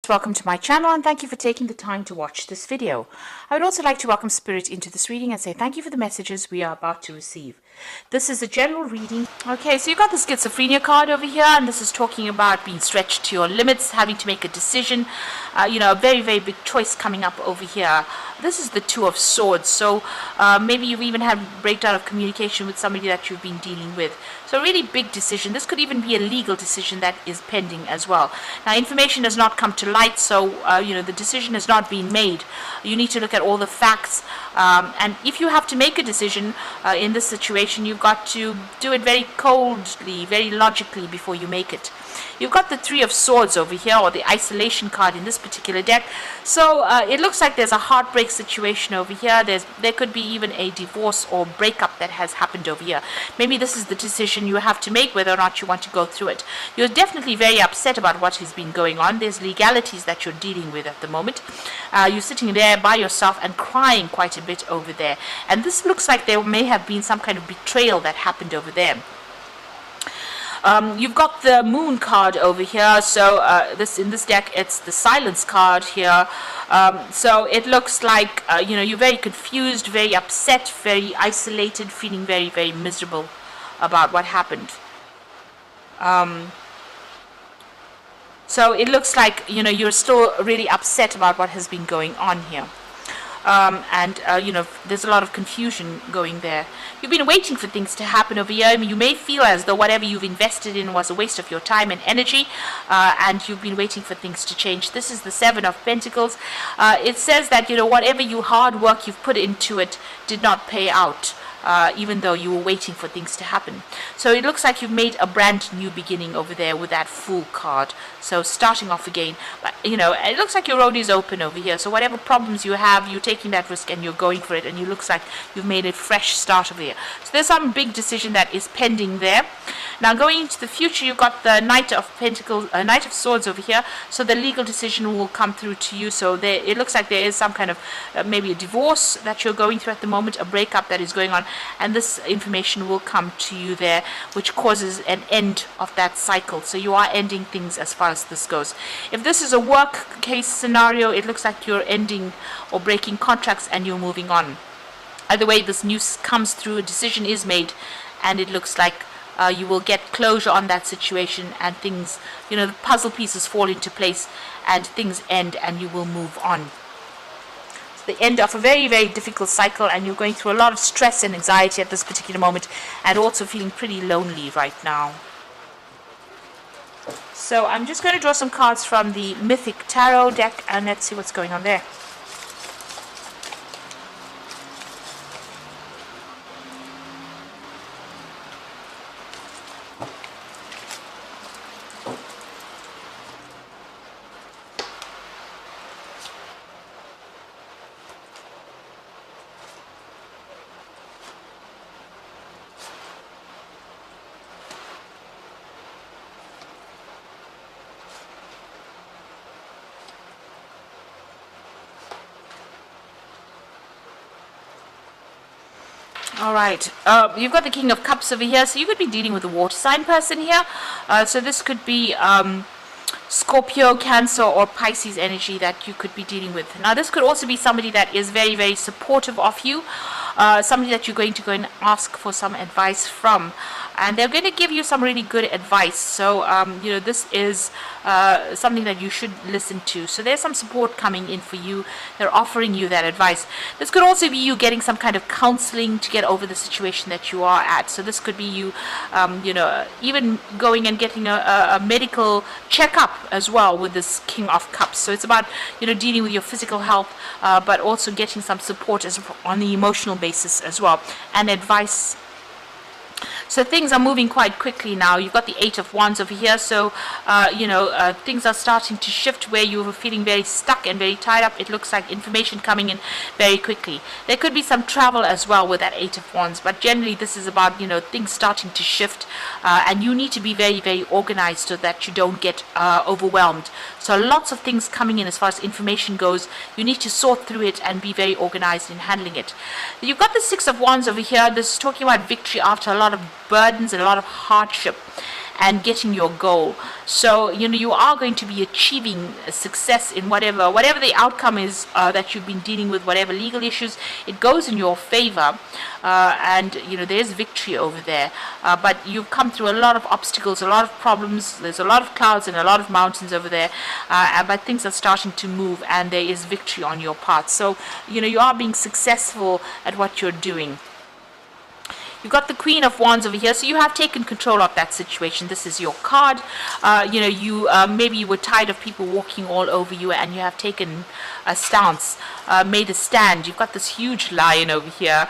Welcome to my channel and thank you for taking the time to watch this video. I would also like to welcome Spirit into this reading and say thank you for the messages we are about to receive. This is a general reading. Okay, so you've got the schizophrenia card over here, and this is talking about being stretched to your limits, having to make a decision, a very, very big choice coming up over here. This is the Two of Swords, so maybe you've even had a breakdown of communication with somebody that you've been dealing with. So a really big decision. This could even be a legal decision that is pending as well. Now, information has not come to light, so the decision has not been made. You need to look at all the facts, and if you have to make a decision in this situation, you've got to do it very coldly, very logically before you make it. You've got the Three of Swords over here, or the isolation card in this particular deck. So it looks like there's a heartbreak situation over here. There could be even a divorce or breakup that has happened over here. Maybe this is the decision you have to make, whether or not you want to go through it. You're definitely very upset about what has been going on. There's legalities that you're dealing with at the moment. You're sitting there by yourself and crying quite a bit over there. And this looks like there may have been some kind of betrayal that happened over there. You've got the Moon card over here, so in this deck it's the Silence card here. So it looks like you're very confused, very upset, very isolated, feeling very, very miserable about what happened. So it looks like you're still really upset about what has been going on here. There's a lot of confusion going there. You've been waiting for things to happen over here. I mean, you may feel as though whatever you've invested in was a waste of your time and energy, and you've been waiting for things to change. This is the Seven of Pentacles. It says that whatever hard work you've put into it did not pay out. Even though you were waiting for things to happen. So it looks like you've made a brand new beginning over there with that Fool card. So starting off again. But, it looks like your road is open over here. So whatever problems you have, you're taking that risk and you're going for it. And it looks like you've made a fresh start over here. So there's some big decision that is pending there. Now going into the future, you've got the Knight of Pentacles, Knight of Swords over here. So the legal decision will come through to you. So it looks like there is some kind of maybe a divorce that you're going through at the moment, a breakup that is going on. And this information will come to you there, which causes an end of that cycle. So you are ending things as far as this goes. If this is a work case scenario, it looks like you're ending or breaking contracts and you're moving on. Either way, this news comes through, a decision is made, and it looks like you will get closure on that situation, and things, the puzzle pieces fall into place and things end and you will move on. The end of a very, very difficult cycle, and you're going through a lot of stress and anxiety at this particular moment, and also feeling pretty lonely right now. So I'm just going to draw some cards from the Mythic Tarot deck, and let's see what's going on there. Alright, you've got the King of Cups over here, so you could be dealing with a water sign person here. So this could be Scorpio, Cancer, or Pisces energy that you could be dealing with. Now this could also be somebody that is very, very supportive of you, somebody that you're going to go and ask for some advice from. And they're going to give you some really good advice. So, this is something that you should listen to. So there's some support coming in for you. They're offering you that advice. This could also be you getting some kind of counseling to get over the situation that you are at. So this could be you, even going and getting a medical checkup as well with this King of Cups. So it's about, dealing with your physical health, but also getting some support on the emotional basis as well, and advice. So things are moving quite quickly now. You've got the Eight of Wands over here. So, things are starting to shift where you were feeling very stuck and very tied up. It looks like information coming in very quickly. There could be some travel as well with that Eight of Wands. But generally, this is about, things starting to shift. And you need to be very, very organized so that you don't get overwhelmed. So lots of things coming in as far as information goes. You need to sort through it and be very organized in handling it. You've got the Six of Wands over here. This is talking about victory after a lot of burdens and a lot of hardship. and getting your goal. So you are going to be achieving success in whatever the outcome is that you've been dealing with, whatever legal issues. It goes in your favor, and there's victory over there. But you've come through a lot of obstacles, a lot of problems. There's a lot of clouds and a lot of mountains over there, but things are starting to move, and there is victory on your part. So you are being successful at what you're doing. You've got the Queen of Wands over here, so you have taken control of that situation. This is your card. Maybe you were tired of people walking all over you, and you have taken a stance, made a stand. You've got this huge lion over here.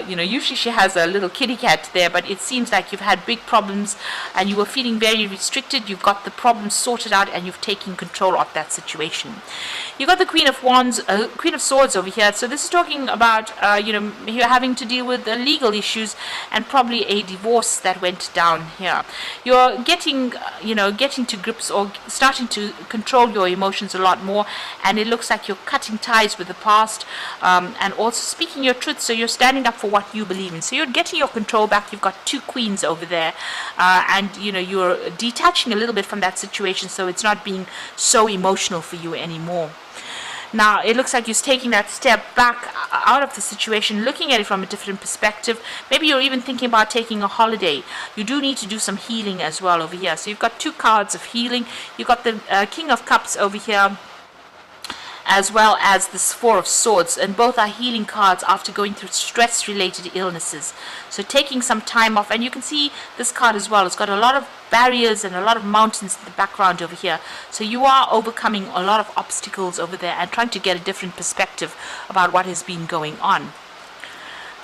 Usually she has a little kitty cat there, but it seems like you've had big problems, and you were feeling very restricted. You've got the problem sorted out, and you've taken control of that situation. You've got the Queen of Wands, Queen of Swords over here. So this is talking about, you're having to deal with the legal issues and probably a divorce that went down here. You're getting to grips or starting to control your emotions a lot more, and it looks like you're cutting ties with the past, and also speaking your truth. So you're standing up for what you believe in. So you're getting your control back. You've got two queens over there, and you're detaching a little bit from that situation, so it's not being so emotional for you anymore. Now, it looks like you're taking that step back out of the situation, looking at it from a different perspective. Maybe you're even thinking about taking a holiday. You do need to do some healing as well over here. So you've got two cards of healing. You've got the King of Cups over here, as well as this Four of Swords, and both are healing cards after going through stress-related illnesses. So taking some time off, and you can see this card as well. It's got a lot of barriers and a lot of mountains in the background over here. So you are overcoming a lot of obstacles over there and trying to get a different perspective about what has been going on.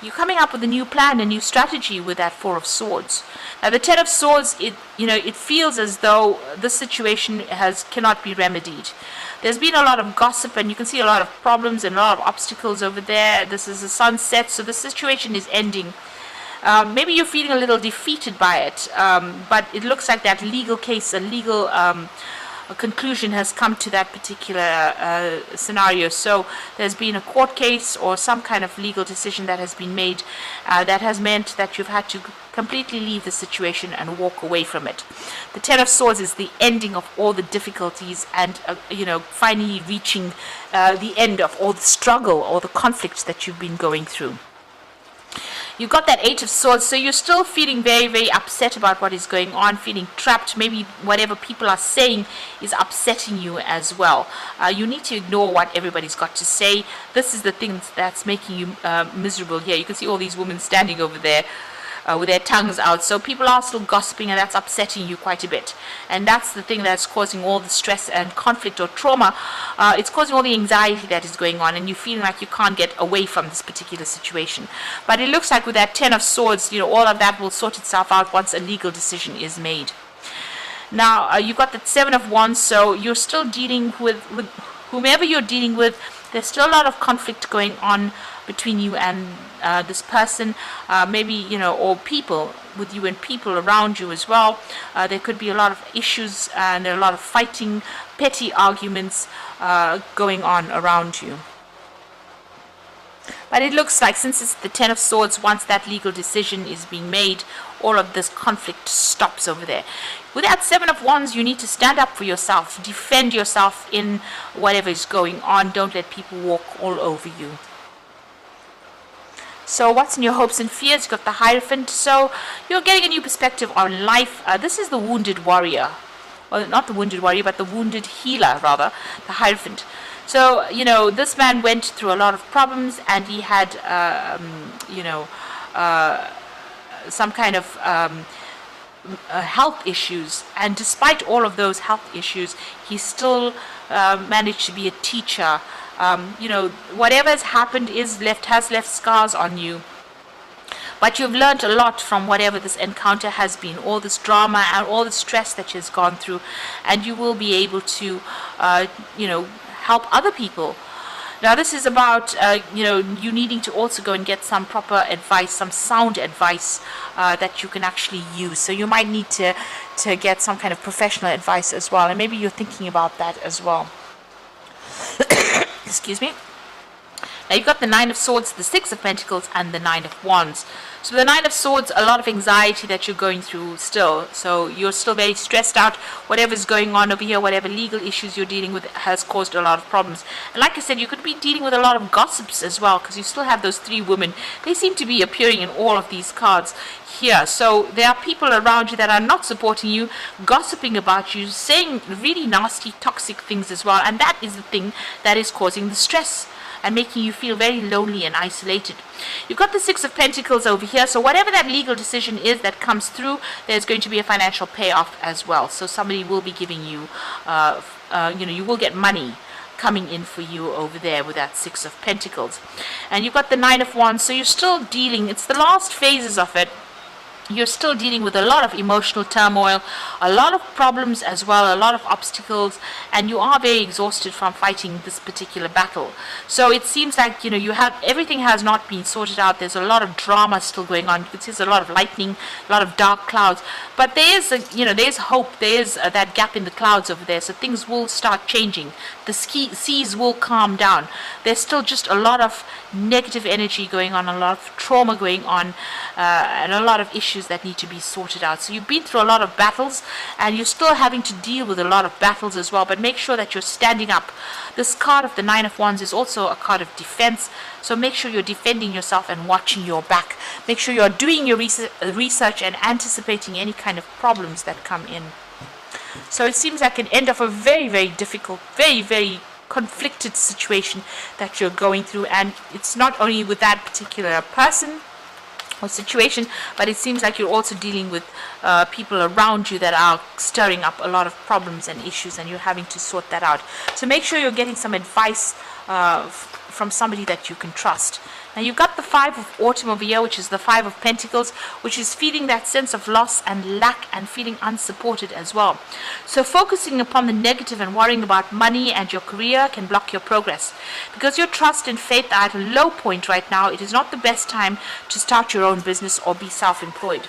You're coming up with a new plan, a new strategy with that Four of Swords. Now, the Ten of Swords, it feels as though this situation cannot be remedied. There's been a lot of gossip, and you can see a lot of problems and a lot of obstacles over there. This is a sunset, so the situation is ending. Maybe you're feeling a little defeated by it, but it looks like that legal case, a legal conclusion has come to that particular scenario. So there's been a court case or some kind of legal decision that has been made that has meant that you've had to completely leave the situation and walk away from it. The Ten of Swords is the ending of all the difficulties, and finally reaching the end of all the struggle or the conflicts that you've been going through. You've got that Eight of Swords, so you're still feeling very, very upset about what is going on, feeling trapped. Maybe whatever people are saying is upsetting you as well. You need to ignore what everybody's got to say. This is the thing that's making you miserable here. You can see all these women standing over there with their tongues out. So people are still gossiping, and that's upsetting you quite a bit. And that's the thing that's causing all the stress and conflict or trauma. It's causing all the anxiety that is going on, and you're feeling like you can't get away from this particular situation. But it looks like with that Ten of Swords, all of that will sort itself out once a legal decision is made. Now, you've got the Seven of Wands, so you're still dealing with whomever you're dealing with. There's still a lot of conflict going on between you and this person, maybe, or people with you and people around you as well. There could be a lot of issues, and there are a lot of fighting, petty arguments going on around you. But it looks like, since it's the Ten of Swords, once that legal decision is being made, all of this conflict stops over there. With that Seven of Wands, you need to stand up for yourself, defend yourself in whatever is going on. Don't let people walk all over you. So what's in your hopes and fears? You've got the Hierophant. So you're getting a new perspective on life. This is the Wounded Warrior. Well, not the Wounded Warrior, but the Wounded Healer, rather, the Hierophant. So, this man went through a lot of problems, and he had, some kind of health issues. And despite all of those health issues, he still managed to be a teacher. Whatever has happened has left scars on you. But you've learned a lot from whatever this encounter has been, all this drama and all the stress that you've gone through, and you will be able to, help other people. Now, this is about, you needing to also go and get some proper advice, some sound advice that you can actually use. So you might need to get some kind of professional advice as well, and maybe you're thinking about that as well. Excuse me. Now you've got the Nine of Swords, the Six of Pentacles, and the Nine of Wands. So the Nine of Swords, a lot of anxiety that you're going through still. So you're still very stressed out. Whatever's going on over here, whatever legal issues you're dealing with has caused a lot of problems. And like I said, you could be dealing with a lot of gossips as well, because you still have those three women. They seem to be appearing in all of these cards here. So there are people around you that are not supporting you, gossiping about you, saying really nasty, toxic things as well. And that is the thing that is causing the stress and making you feel very lonely and isolated. You've got the Six of Pentacles over here, so whatever that legal decision is that comes through, there's going to be a financial payoff as well. So somebody will be giving you, you will get money coming in for you over there with that Six of Pentacles. And you've got the Nine of Wands, so you're still dealing, it's the last phases of it. You're still dealing with a lot of emotional turmoil, a lot of problems as well, a lot of obstacles, and you are very exhausted from fighting this particular battle. So it seems like, you have everything has not been sorted out. There's a lot of drama still going on. You can see there's a lot of lightning, a lot of dark clouds, but there's there's hope. There's that gap in the clouds over there. So things will start changing. The seas will calm down. There's still just a lot of negative energy going on, a lot of trauma going on, and a lot of issues that need to be sorted out. So you've been through a lot of battles, and you're still having to deal with a lot of battles as well, but make sure that you're standing up. This card of the Nine of Wands is also a card of defense, so make sure you're defending yourself and watching your back. Make sure you're doing your research and anticipating any kind of problems that come in. So it seems like an end of a very, very difficult, very, very conflicted situation that you're going through, and it's not only with that particular person or situation, but it seems like you're also dealing with people around you that are stirring up a lot of problems and issues, and you're having to sort that out. So make sure you're getting some advice from somebody that you can trust. Now you've got the Five of Autumn over here, which is the Five of Pentacles, which is feeling that sense of loss and lack and feeling unsupported as well. So focusing upon the negative and worrying about money and your career can block your progress. Because your trust and faith are at a low point right now, it is not the best time to start your own business or be self-employed.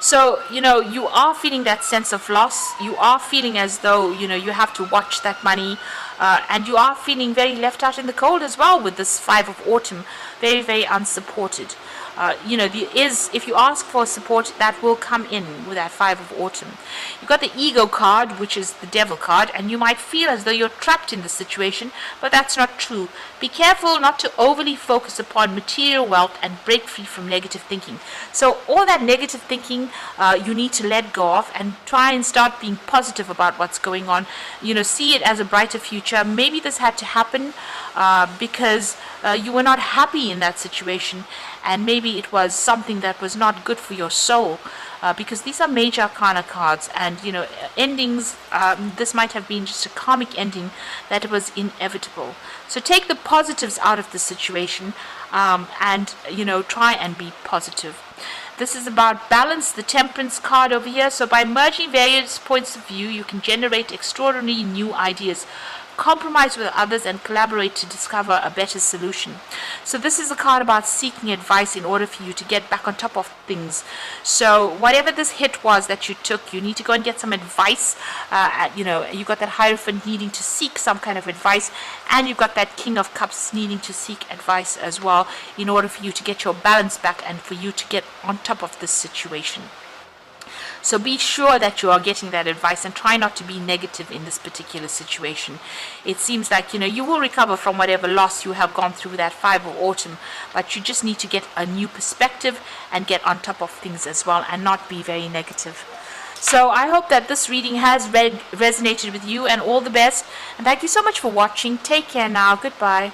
So, you are feeling that sense of loss. You are feeling as though, you have to watch that money. And you are feeling very left out in the cold as well with this Five of Autumn. Very, very unsupported. If you ask for support, that will come in with that Five of Autumn. You've got the Ego card, which is the Devil card, and you might feel as though you're trapped in the situation, but that's not true. Be careful not to overly focus upon material wealth and break free from negative thinking. So all that negative thinking, you need to let go of and try and start being positive about what's going on. See it as a brighter future. Maybe this had to happen because you were not happy in that situation, and maybe it was something that was not good for your soul, because these are major arcana cards, and endings, this might have been just a karmic ending that was inevitable. So take the positives out of the situation, and try and be positive. This is about balance, the Temperance card over here. So by merging various points of view, you can generate extraordinary new ideas. Compromise with others and collaborate to discover a better solution. So this is a card about seeking advice in order for you to get back on top of things. So whatever this hit was that you took, you need to go and get some advice. You've got that Hierophant needing to seek some kind of advice, and you've got that King of Cups needing to seek advice as well in order for you to get your balance back and for you to get on top of this situation. So be sure that you are getting that advice and try not to be negative in this particular situation. It seems like, you will recover from whatever loss you have gone through that Five of Autumn, but you just need to get a new perspective and get on top of things as well and not be very negative. So I hope that this reading has resonated with you, and all the best. And thank you so much for watching. Take care now. Goodbye.